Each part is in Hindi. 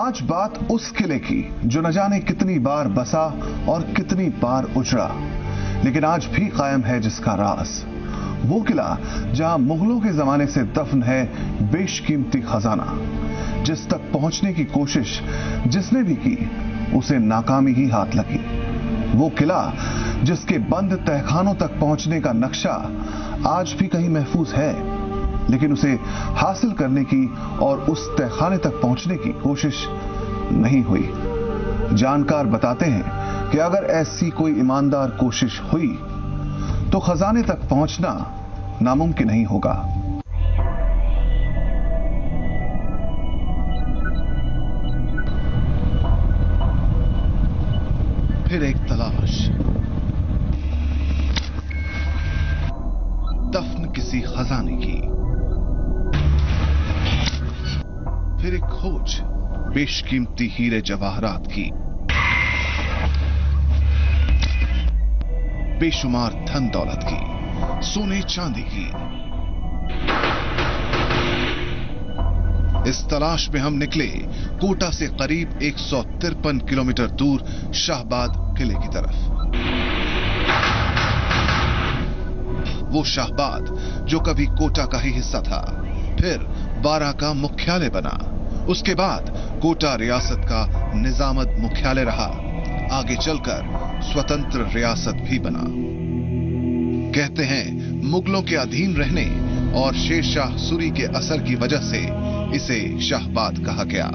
आज बात उस किले की जो न जाने कितनी बार बसा और कितनी बार उजड़ा, लेकिन आज भी कायम है जिसका राज। वो किला जहां मुगलों के जमाने से दफन है बेशकीमती खजाना, जिस तक पहुंचने की कोशिश जिसने भी की उसे नाकामी ही हाथ लगी। वो किला जिसके बंद तहखानों तक पहुंचने का नक्शा आज भी कहीं महफूज है, लेकिन उसे हासिल करने की और उस तहखाने तक पहुंचने की कोशिश नहीं हुई। जानकार बताते हैं कि अगर ऐसी कोई ईमानदार कोशिश हुई तो खजाने तक पहुंचना नामुमकिन नहीं होगा। फिर एक तलाश, दफन किसी खजाने की। फिर एक खोज बेशकीमती हीरे जवाहरात की। बेशुमार धन दौलत की, सोने चांदी की। इस तलाश में हम निकले कोटा से करीब 153 किलोमीटर दूर शाहबाद किले की तरफ। वो शाहबाद जो कभी कोटा का ही हिस्सा था, फिर बारां का मुख्यालय बना, उसके बाद कोटा रियासत का निजामत मुख्यालय रहा, आगे चलकर स्वतंत्र रियासत भी बना। कहते हैं मुगलों के अधीन रहने और शेरशाह सूरी के असर की वजह से इसे शाहबाद कहा गया।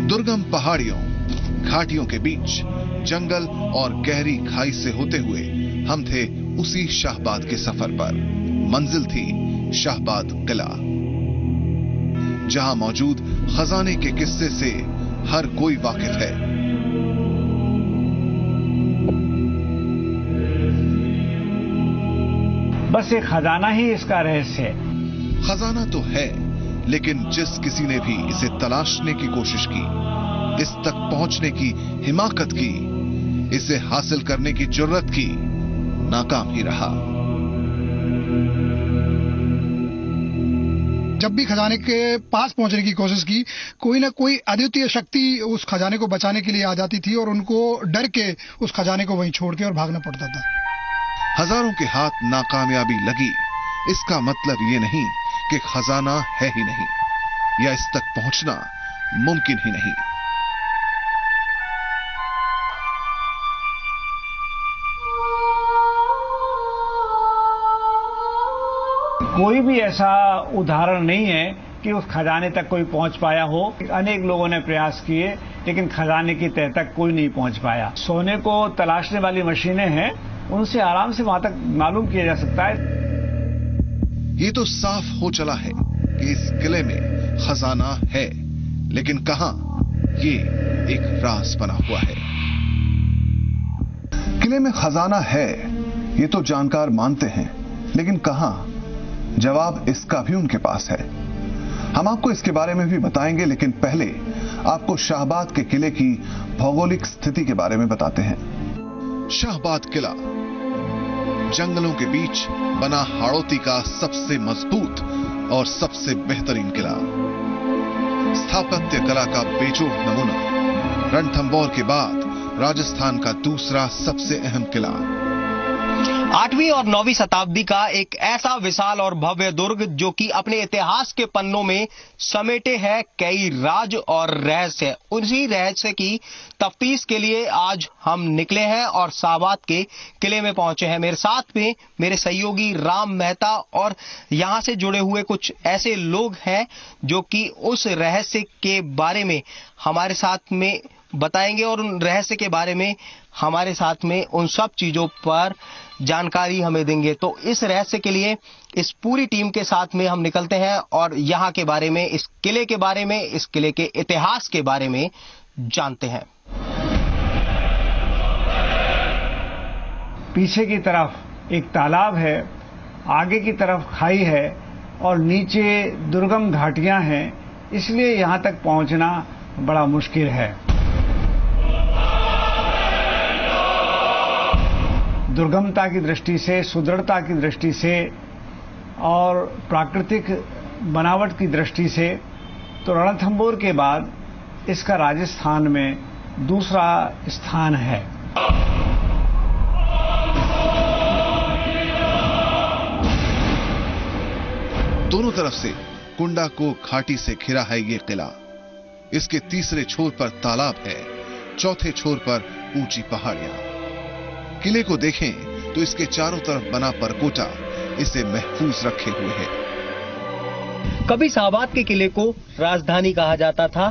दुर्गम पहाड़ियों, घाटियों के बीच जंगल और गहरी खाई से होते हुए हम थे उसी शाहबाद के सफर पर। मंजिल थी शाहबाद किला, जहां मौजूद खजाने के किस्से से हर कोई वाकिफ है। बस ये खजाना ही इसका रहस्य है। खजाना तो है, लेकिन जिस किसी ने भी इसे तलाशने की कोशिश की, इस तक पहुंचने की हिमाकत की, इसे हासिल करने की जुर्रत की, नाकाम ही रहा। जब भी खजाने के पास पहुंचने की कोशिश की, कोई ना कोई अद्वितीय शक्ति उस खजाने को बचाने के लिए आ जाती थी और उनको डर के उस खजाने को वहीं छोड़ के और भागना पड़ता था। हजारों के हाथ नाकामयाबी लगी, इसका मतलब ये नहीं कि खजाना है ही नहीं या इस तक पहुंचना मुमकिन ही नहीं। कोई भी ऐसा उदाहरण नहीं है कि उस खजाने तक कोई पहुंच पाया हो। अनेक लोगों ने प्रयास किए, लेकिन खजाने की तह तक कोई नहीं पहुंच पाया। सोने को तलाशने वाली मशीनें हैं, उनसे आराम से वहां तक मालूम किया जा सकता है। ये तो साफ हो चला है कि इस किले में खजाना है, लेकिन कहां, ये एक राज बना हुआ है। किले में खजाना है, ये तो जानकार मानते हैं, लेकिन कहां? जवाब इसका भी उनके पास है। हम आपको इसके बारे में भी बताएंगे, लेकिन पहले आपको शाहबाद के किले की भौगोलिक स्थिति के बारे में बताते हैं। शाहबाद किला जंगलों के बीच बना हाड़ौती का सबसे मजबूत और सबसे बेहतरीन किला। स्थापत्य कला का बेजोड़ नमूना। रणथंबोर के बाद राजस्थान का दूसरा सबसे अहम किला। 8वीं और 9वीं शताब्दी का एक ऐसा विशाल और भव्य दुर्ग जो कि अपने इतिहास के पन्नों में समेटे है कई राज और रहस्य। उसी रहस्य की तफ्तीश के लिए आज हम निकले हैं और शाहबाद के किले में पहुंचे हैं। मेरे साथ में मेरे सहयोगी राम मेहता और यहां से जुड़े हुए कुछ ऐसे लोग हैं जो कि उस रहस्य के बारे में हमारे साथ में बताएंगे और उन रहस्य के बारे में हमारे साथ में उन सब चीजों पर जानकारी हमें देंगे। तो इस रहस्य के लिए इस पूरी टीम के साथ में हम निकलते हैं और यहाँ के बारे में, इस किले के बारे में, इस किले के इतिहास के बारे में जानते हैं। पीछे की तरफ एक तालाब है, आगे की तरफ खाई है और नीचे दुर्गम घाटियां हैं, इसलिए यहां तक पहुंचना बड़ा मुश्किल है। दुर्गमता की दृष्टि से, सुदृढ़ता की दृष्टि से और प्राकृतिक बनावट की दृष्टि से तो रणथंभौर के बाद इसका राजस्थान में दूसरा स्थान है। दोनों तरफ से कुंडा को घाटी से घिरा है ये किला। इसके तीसरे छोर पर तालाब है, चौथे छोर पर ऊंची पहाड़ियां। किले को देखें तो इसके चारों तरफ बना परकोटा इसे महफूज रखे हुए है। कभी शाहबाद के किले को राजधानी कहा जाता था।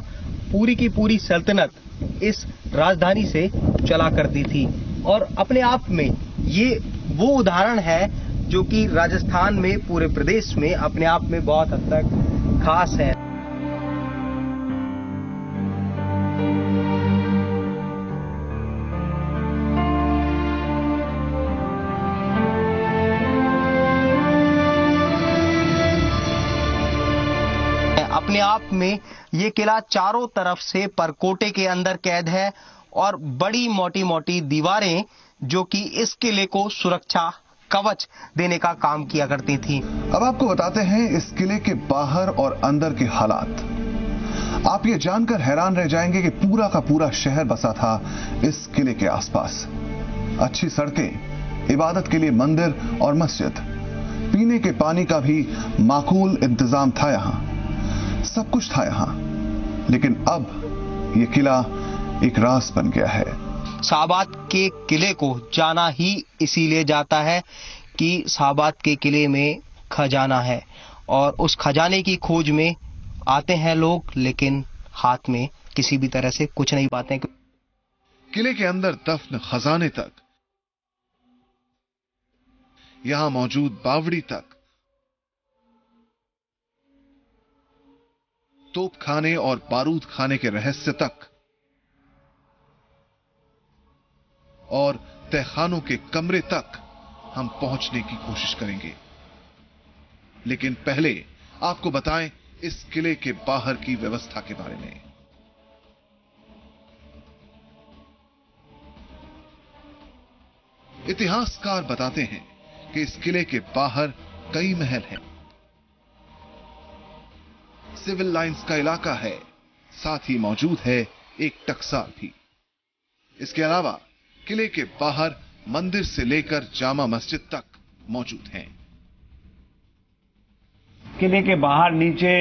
पूरी की पूरी सल्तनत इस राजधानी से चला करती थी और अपने आप में ये वो उदाहरण है जो कि राजस्थान में पूरे प्रदेश में अपने आप में बहुत हद तक खास है। अपने आप में ये किला चारों तरफ से परकोटे के अंदर कैद है और बड़ी मोटी मोटी दीवारें जो कि इस किले को सुरक्षा कवच देने का काम किया करती थी। अब आपको बताते हैं इस किले के बाहर और अंदर के हालात। आप ये जानकर हैरान रह जाएंगे कि पूरा का पूरा शहर बसा था इस किले के आसपास। अच्छी सड़कें, इबादत के लिए मंदिर और मस्जिद, पीने के पानी का भी माकूल इंतजाम था यहां। सब कुछ था यहां, लेकिन अब यह किला एक राज बन गया है। शाहबाद के किले को जाना ही इसीलिए जाता है कि शाहबाद के किले में खजाना है और उस खजाने की खोज में आते हैं लोग, लेकिन हाथ में किसी भी तरह से कुछ नहीं पाते। किले के अंदर दफन खजाने तक, यहां मौजूद बावड़ी तक, तोप खाने और बारूद खाने के रहस्य तक और तहखानों के कमरे तक हम पहुंचने की कोशिश करेंगे। लेकिन पहले आपको बताएं इस किले के बाहर की व्यवस्था के बारे में। इतिहासकार बताते हैं कि इस किले के बाहर कई महल हैं। सिविल लाइंस का इलाका है, साथ ही मौजूद है एक टकसाल भी। इसके अलावा किले के बाहर मंदिर से लेकर जामा मस्जिद तक मौजूद हैं। किले के बाहर नीचे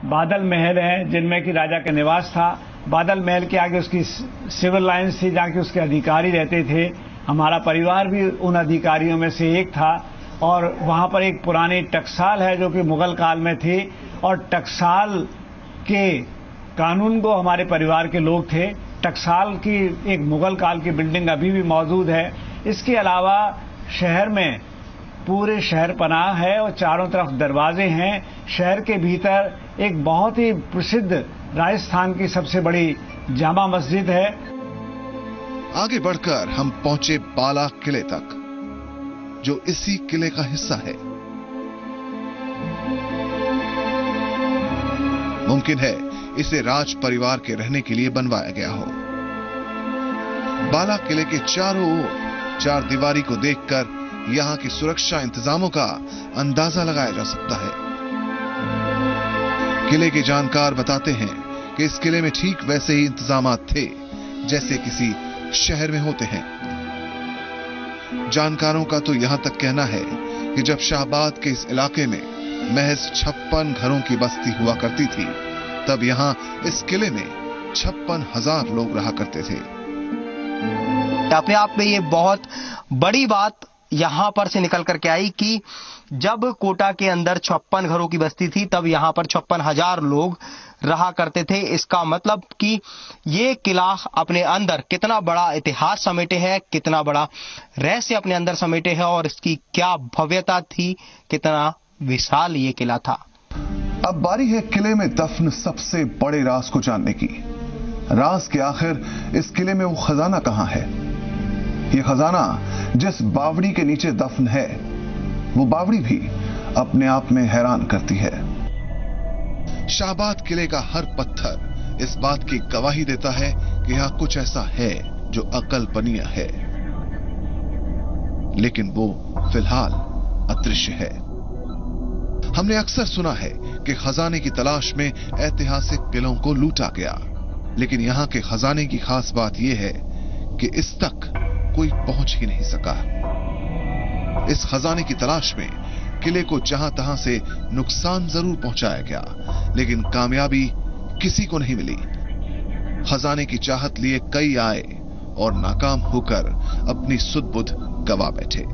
बादल महल है जिनमें कि राजा का निवास था। बादल महल के आगे उसकी सिविल लाइंस थी जहां कि उसके अधिकारी रहते थे। हमारा परिवार भी उन अधिकारियों में से एक था और वहां पर एक पुरानी टकसाल है जो कि मुगल काल में थी और टकसाल के कानून को हमारे परिवार के लोग थे। टकसाल की एक मुगल काल की बिल्डिंग अभी भी मौजूद है। इसके अलावा शहर में पूरे शहर पनाह है और चारों तरफ दरवाजे हैं। शहर के भीतर एक बहुत ही प्रसिद्ध राजस्थान की सबसे बड़ी जामा मस्जिद है। आगे बढ़कर हम पहुंचे बाला किले तक जो इसी किले का हिस्सा है। मुमकिन है इसे राज परिवार के रहने के लिए बनवाया गया हो। बाला किले के चारों ओर चार दीवारी को देखकर यहां की सुरक्षा इंतजामों का अंदाजा लगाया जा सकता है। किले के जानकार बताते हैं कि इस किले में ठीक वैसे ही इंतजामात थे जैसे किसी शहर में होते हैं। जानकारों का तो यहां तक कहना है कि जब शाहबाद के इस इलाके में महज 56 घरों की बस्ती हुआ करती थी, तब यहां इस किले में 56,000 लोग रहा करते थे। अपने आप में ये बहुत बड़ी बात यहां पर से निकल करके आई कि जब कोटा के अंदर 56 घरों की बस्ती थी तब यहां पर 56,000 लोग रहा करते थे। इसका मतलब कि ये किला अपने अंदर कितना बड़ा इतिहास समेटे है, कितना बड़ा रहस्य अपने अंदर समेटे है और इसकी क्या भव्यता थी, कितना विशाल ये किला था। अब बारी है किले में दफन सबसे बड़े राज को जानने की। राज के आखिर इस किले में वो खजाना कहां है? ये खजाना जिस बावड़ी के नीचे दफन है, वो बावड़ी भी अपने आप में हैरान करती है। शाहबाद किले का हर पत्थर इस बात की गवाही देता है कि यहां कुछ ऐसा है जो अकल्पनीय है, लेकिन वो फिलहाल अदृश्य है। हमने अक्सर सुना है कि खजाने की तलाश में ऐतिहासिक किलों को लूटा गया, लेकिन यहां के खजाने की खास बात यह है कि इस तक कोई पहुंच ही नहीं सका। इस खजाने की तलाश में किले को जहां तहां से नुकसान जरूर पहुंचाया गया, लेकिन कामयाबी किसी को नहीं मिली। खजाने की चाहत लिए कई आए और नाकाम होकर अपनी सुध-बुध गवा बैठे।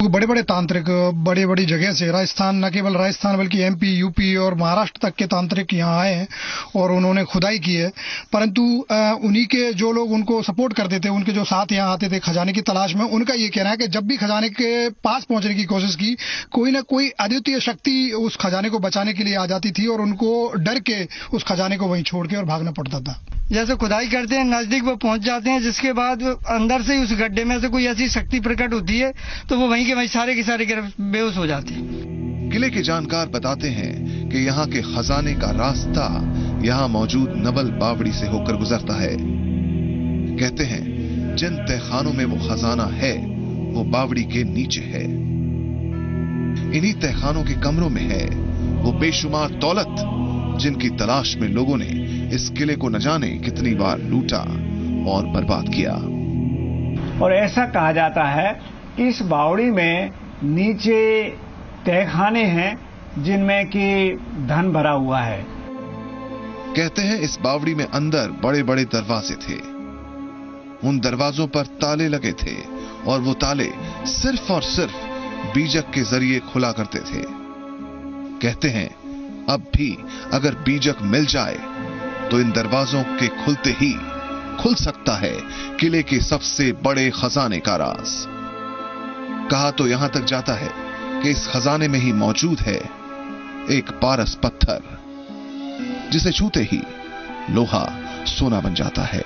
बड़े बड़े तांत्रिक बड़ी बड़ी जगह से राजस्थान, न केवल राजस्थान बल्कि एमपी, यूपी और महाराष्ट्र तक के तांत्रिक यहाँ आए हैं और उन्होंने खुदाई की है। परंतु उन्हीं के जो लोग उनको सपोर्ट करते थे, उनके जो साथ यहाँ आते थे खजाने की तलाश में, उनका ये कहना है कि जब भी खजाने के पास पहुंचने की कोशिश की, कोई न कोई अद्वितीय शक्ति उस खजाने को बचाने के लिए आ जाती थी और उनको डर के उस खजाने को वहीं छोड़ के और भागना पड़ता था। जैसे खुदाई करते हैं, नजदीक वो पहुंच जाते हैं, जिसके बाद अंदर से उस गड्ढे में से कोई ऐसी शक्ति प्रकट होती है तो वो वहीं के वहीं सारे के सारे बेहोश हो जाते हैं। किले के जानकार बताते हैं कि यहाँ के खजाने का रास्ता यहाँ मौजूद नवल बावड़ी से होकर गुजरता है। कहते हैं जिन तहखानों में वो खजाना है वो बावड़ी के नीचे है। इन्हीं तहखानों के कमरों में है वो बेशुमार दौलत जिनकी तलाश में लोगों ने इस किले को न जाने कितनी बार लूटा और बर्बाद किया। और ऐसा कहा जाता है कि इस बावड़ी में नीचे तहखाने हैं जिनमें कि धन भरा हुआ है। कहते हैं इस बावड़ी में अंदर बड़े बड़े दरवाजे थे। उन दरवाजों पर ताले लगे थे और वो ताले सिर्फ और सिर्फ बीजक के जरिए खुला करते थे। कहते हैं अब भी अगर बीजक मिल जाए तो इन दरवाजों के खुलते ही खुल सकता है किले के सबसे बड़े खजाने का राज। कहा तो यहां तक जाता है कि इस खजाने में ही मौजूद है एक पारस पत्थर जिसे छूते ही लोहा सोना बन जाता है।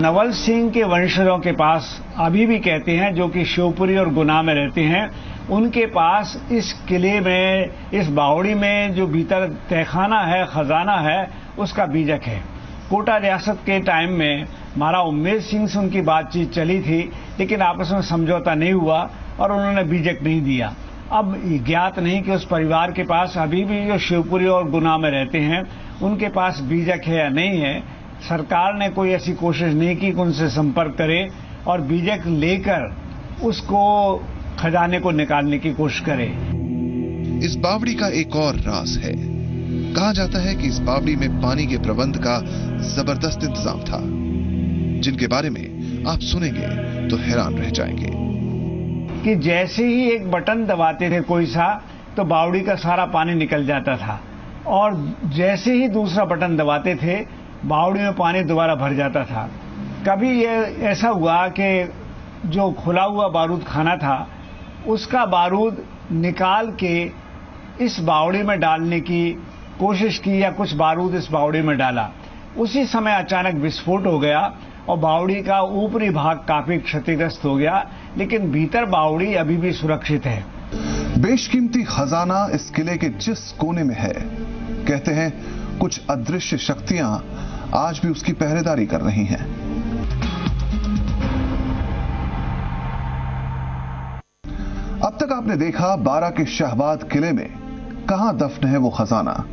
नवल सिंह के वंशजों के पास अभी भी कहते हैं, जो कि शिवपुरी और गुना में रहते हैं, उनके पास इस किले में, इस बावड़ी में जो भीतर तहखाना है, खजाना है, उसका बीजक है। कोटा रियासत के टाइम में महाराज उम्मेद सिंह से उनकी बातचीत चली थी, लेकिन आपस में समझौता नहीं हुआ और उन्होंने बीजक नहीं दिया। अब ज्ञात नहीं कि उस परिवार के पास अभी भी जो शिवपुरी और गुना में रहते हैं उनके पास बीजक है या नहीं है। सरकार ने कोई ऐसी कोशिश नहीं की कि उनसे संपर्क करे और बीजक लेकर उसको खजाने को निकालने की कोशिश करे। इस बावड़ी का एक और राज है। कहा जाता है कि इस बावड़ी में पानी के प्रबंध का जबरदस्त इंतजाम था, जिनके बारे में आप सुनेंगे तो हैरान रह जाएंगे। कि जैसे ही एक बटन दबाते थे कोई सा, तो बावड़ी का सारा पानी निकल जाता था, और जैसे ही दूसरा बटन दबाते थे बावड़ी में पानी दोबारा भर जाता था। कभी ये ऐसा हुआ कि जो खुला हुआ बारूद खाना था उसका बारूद निकाल के इस बावड़ी में डालने की कोशिश की, या कुछ बारूद इस बावड़ी में डाला। उसी समय अचानक विस्फोट हो गया और बावड़ी का ऊपरी भाग काफी क्षतिग्रस्त हो गया, लेकिन भीतर बावड़ी अभी भी सुरक्षित है। बेशकीमती खजाना इस किले के जिस कोने में है, कहते हैं कुछ अदृश्य शक्तियां आज भी उसकी पहरेदारी कर रही हैं। अब तक आपने देखा बारा के शाहबाद किले में कहां दफन है वो खजाना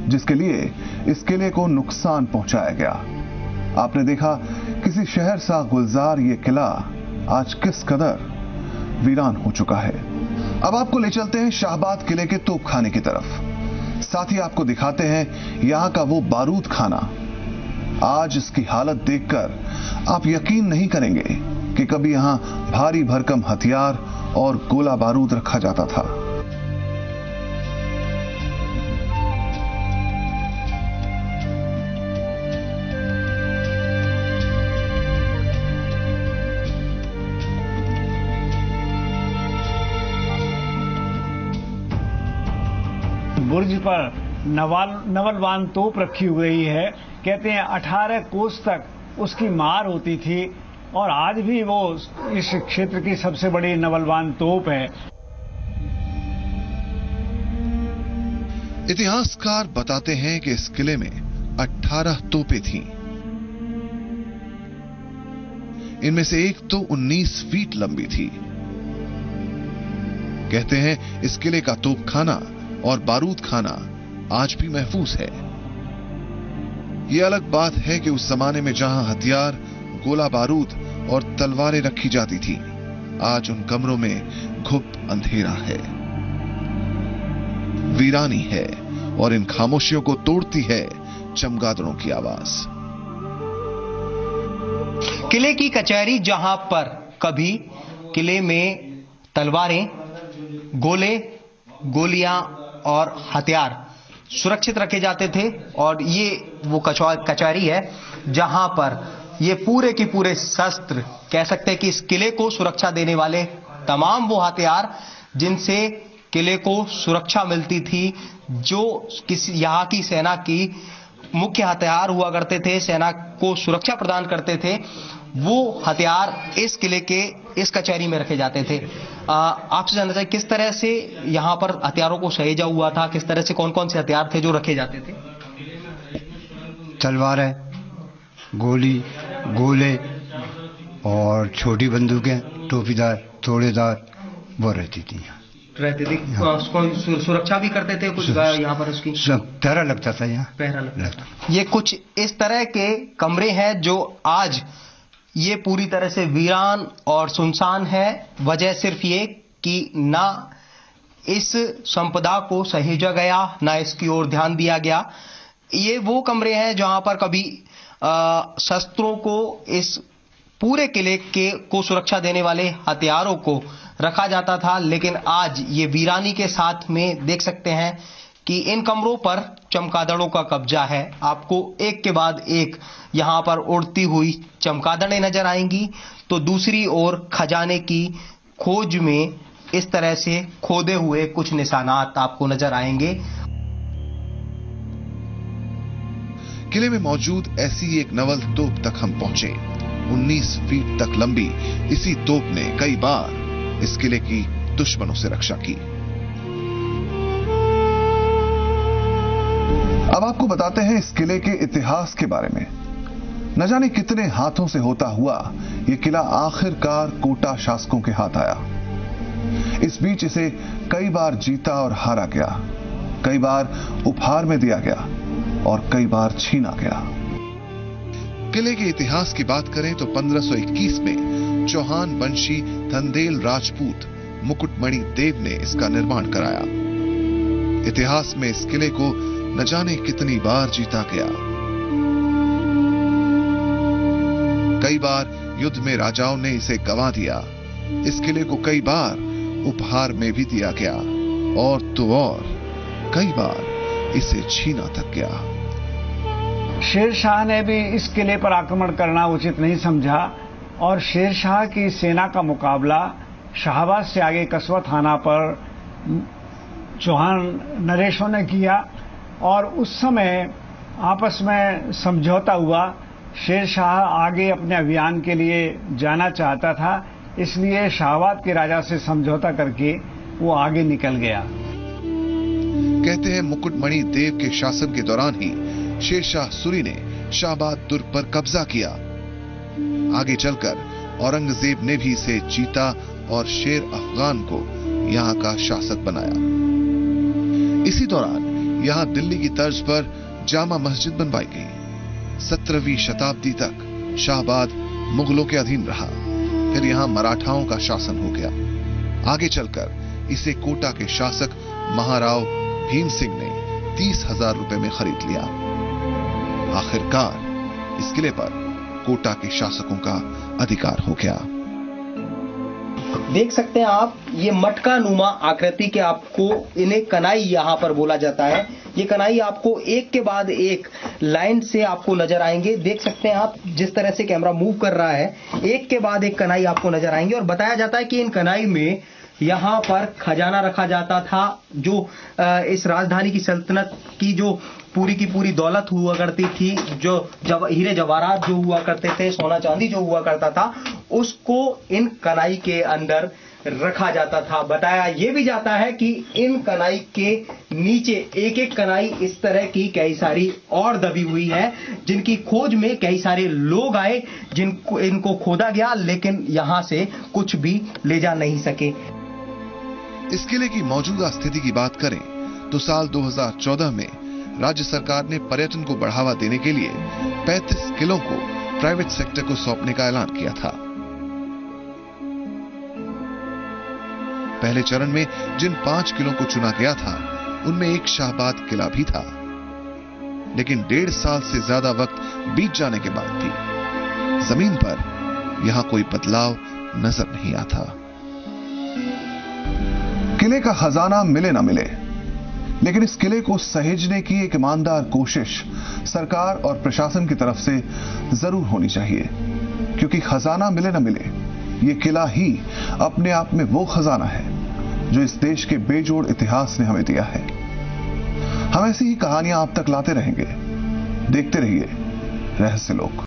जिसके लिए इस किले को नुकसान पहुंचाया गया। आपने देखा किसी शहर सा गुलजार ये किला आज किस कदर वीरान हो चुका है। अब आपको ले चलते हैं शाहबाद किले के तोपखाने की तरफ। साथ ही आपको दिखाते हैं यहां का वो बारूद खाना। आज इसकी हालत देखकर आप यकीन नहीं करेंगे कि कभी यहां भारी भरकम हथियार और गोला बारूद रखा जाता था। बुर्ज पर नवलवान तोप रखी हुई है। कहते हैं 18 कोस तक उसकी मार होती थी और आज भी वो इस क्षेत्र की सबसे बड़ी नवलवान तोप है। इतिहासकार बताते हैं कि इस किले में 18 तोपें थीं। इनमें से एक तो 19 फीट लंबी थी। कहते हैं इस किले का तोपखाना और बारूद खाना आज भी महफूज है। यह अलग बात है कि उस जमाने में जहां हथियार, गोला बारूद और तलवारें रखी जाती थी, आज उन कमरों में घुप अंधेरा है, वीरानी है और इन खामोशियों को तोड़ती है चमगादड़ों की आवाज। किले की कचहरी, जहां पर कभी किले में तलवारें, गोले, गोलियां और हथियार सुरक्षित रखे जाते थे, और ये वो कचहरी है जहां पर ये पूरे के पूरे शस्त्र, कह सकते हैं कि इस किले को सुरक्षा देने वाले तमाम वो हथियार जिनसे किले को सुरक्षा मिलती थी, जो किसी यहाँ की सेना की मुख्य हथियार हुआ करते थे, सेना को सुरक्षा प्रदान करते थे, वो हथियार इस किले के इस कचहरी में रखे जाते थे। आपसे जानना चाहिए किस तरह से यहाँ पर हथियारों को सहेजा हुआ था, किस तरह से कौन कौन से हथियार थे जो रखे जाते थे? तलवार है, गोली, गोले और छोटी बंदूकें, टोपीदार, थोड़ेदार, वो रहती थी। सुरक्षा भी करते थे कुछ यहाँ पर? उसकी पहरा लगता था, यहाँ पहरा लगता। ये कुछ इस तरह के कमरे हैं जो आज ये पूरी तरह से वीरान और सुनसान है। वजह सिर्फ ये कि ना इस संपदा को सहेजा गया, ना इसकी ओर ध्यान दिया गया। ये वो कमरे हैं जहां पर कभी शस्त्रों को, इस पूरे किले के को सुरक्षा देने वाले हथियारों को रखा जाता था, लेकिन आज ये वीरानी के साथ में देख सकते हैं कि इन कमरों पर चमगादड़ों का कब्जा है। आपको एक के बाद एक यहां पर उड़ती हुई चमगादड़ें नजर आएंगी, तो दूसरी ओर खजाने की खोज में इस तरह से खोदे हुए कुछ निशानात आपको नजर आएंगे। किले में मौजूद ऐसी एक नवल तोप तक हम पहुंचे। 19 फीट तक लंबी इसी तोप ने कई बार इस किले की दुश्मनों से रक्षा की। अब आपको बताते हैं इस किले के इतिहास के बारे में। न जाने कितने हाथों से होता हुआ यह किला आखिरकार कोटा शासकों के हाथ आया। इस बीच इसे कई बार जीता और हारा गया, कई बार उपहार में दिया गया और कई बार छीना गया। किले के इतिहास की बात करें तो 1521 में चौहान वंशी धनदेल राजपूत मुकुटमणि देव ने इसका निर्माण कराया। इतिहास में इस किले को न जाने कितनी बार जीता गया। कई बार युद्ध में राजाओं ने इसे गंवा दिया। इस किले को कई बार उपहार में भी दिया गया और तो और कई बार इसे छीना तक गया। शेरशाह ने भी इस किले पर आक्रमण करना उचित नहीं समझा और शेरशाह की सेना का मुकाबला शाहबाद से आगे कस्बा थाना पर चौहान नरेशों ने किया और उस समय आपस में समझौता हुआ। शेरशाह आगे अपने अभियान के लिए जाना चाहता था, इसलिए शाहबाद के राजा से समझौता करके वो आगे निकल गया। कहते हैं मुकुटमणि देव के शासन के दौरान ही शेरशाह सूरी ने शाहबाद दुर्ग पर कब्जा किया। आगे चलकर औरंगजेब ने भी इसे जीता और शेर अफगान को यहां का शासक बनाया। इसी दौरान यहां दिल्ली की तर्ज पर जामा मस्जिद बनवाई गई। 17वीं शताब्दी तक शाहबाद मुगलों के अधीन रहा, फिर यहां मराठाओं का शासन हो गया। आगे चलकर इसे कोटा के शासक महाराव भीम सिंह ने 30,000 रुपए में खरीद लिया। आखिरकार इस किले पर कोटा के शासकों का अधिकार हो गया। देख सकते हैं आप, ये मटका नुमा आकृति के आपको इन्हें कनाई यहां पर बोला जाता है। ये कनाई आपको एक के बाद एक लाइन से आपको नजर आएंगे। देख सकते हैं आप, जिस तरह से कैमरा मूव कर रहा है, एक के बाद एक कनाई आपको नजर आएंगे और बताया जाता है कि इन कनाई में यहां पर खजाना रखा जाता था, जो इस राजधानी की सल्तनत की जो पूरी की पूरी दौलत हुआ करती थी, जो हीरे जवाहरात जो हुआ करते थे, सोना चांदी जो हुआ करता था, उसको इन कनाई के अंदर रखा जाता था। बताया यह भी जाता है कि इन कनाई के नीचे एक एक कनाई इस तरह की कई सारी और दबी हुई है, जिनकी खोज में कई सारे लोग आए, जिनको इनको खोदा गया, लेकिन यहां से कुछ भी ले जा नहीं सके। इस किले की मौजूदा स्थिति की बात करें तो साल 2014 में राज्य सरकार ने पर्यटन को बढ़ावा देने के लिए 35 किलों को प्राइवेट सेक्टर को सौंपने का ऐलान किया था। पहले चरण में जिन 5 किलों को चुना गया था उनमें एक शाहबाद किला भी था, लेकिन 1.5 साल से ज्यादा वक्त बीत जाने के बाद भी जमीन पर यहां कोई बदलाव नजर नहीं आता। किले का खजाना मिले ना मिले, लेकिन इस किले को सहेजने की एक ईमानदार कोशिश सरकार और प्रशासन की तरफ से जरूर होनी चाहिए, क्योंकि खजाना मिले ना मिले, ये किला ही अपने आप में वो खजाना है जो इस देश के बेजोड़ इतिहास ने हमें दिया है। हम ऐसी ही कहानियां आप तक लाते रहेंगे। देखते रहिए रहस्य लोक।